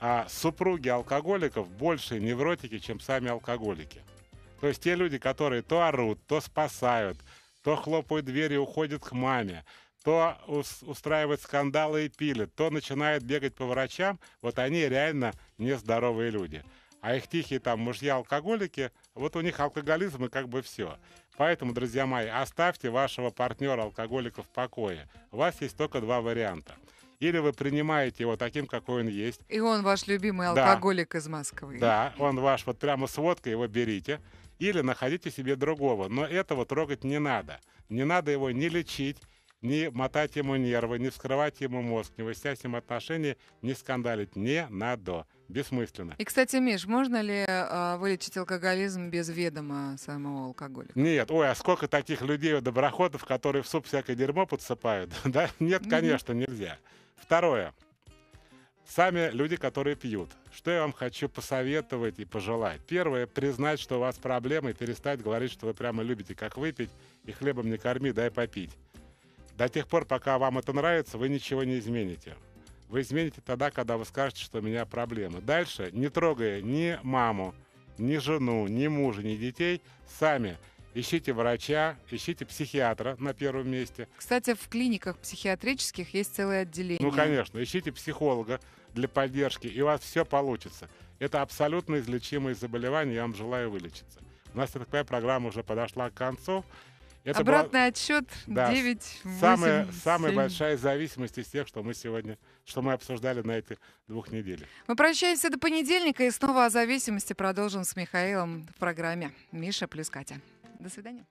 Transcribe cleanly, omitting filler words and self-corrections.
А супруги алкоголиков больше невротики, чем сами алкоголики. То есть те люди, которые то орут, то спасают, то хлопают дверь и уходят к маме, то устраивают скандалы и пилят, то начинают бегать по врачам, вот они реально нездоровые люди. А их тихие там мужья-алкоголики, вот у них алкоголизм и как бы все. Поэтому, друзья мои, оставьте вашего партнера-алкоголика в покое. У вас есть только два варианта. Или вы принимаете его таким, какой он есть. И он ваш любимый Да, алкоголик из Москвы. да, он ваш, вот прямо с водкой его берите. Или находите себе другого. Но этого трогать не надо. Не надо его ни лечить, ни мотать ему нервы, ни вскрывать ему мозг, не выяснять с ним отношения, не скандалить. Не надо. Бессмысленно. И, кстати, Миш, можно ли вылечить алкоголизм без ведома самого алкоголика? Нет, ой, а сколько таких людей, доброходов, которые в суп всякое дерьмо подсыпают? Да? Нет, Мгм. конечно, нельзя. Второе. Сами люди, которые пьют. Что я вам хочу посоветовать и пожелать? Первое, признать, что у вас проблемы, и перестать говорить, что вы прямо любите как выпить, и хлебом не корми, дай попить. До тех пор, пока вам это нравится, вы ничего не измените. Вы измените тогда, когда вы скажете, что у меня проблемы. Дальше, не трогая ни маму, ни жену, ни мужа, ни детей, сами ищите врача, ищите психиатра на первом месте. Кстати, в клиниках психиатрических есть целое Ну, отделение. конечно, ищите психолога для поддержки, и у вас все получится. Это абсолютно излечимые заболевания, я вам желаю вылечиться. У нас такая программа уже подошла к концу. Это была, Обратный отсчет да, 9, самая 8, 7. большая зависимость из тех, что мы обсуждали на этих 2 неделях. Мы прощаемся до понедельника и снова о зависимости продолжим с Михаилом в программе «Миша плюс Катя». До свидания.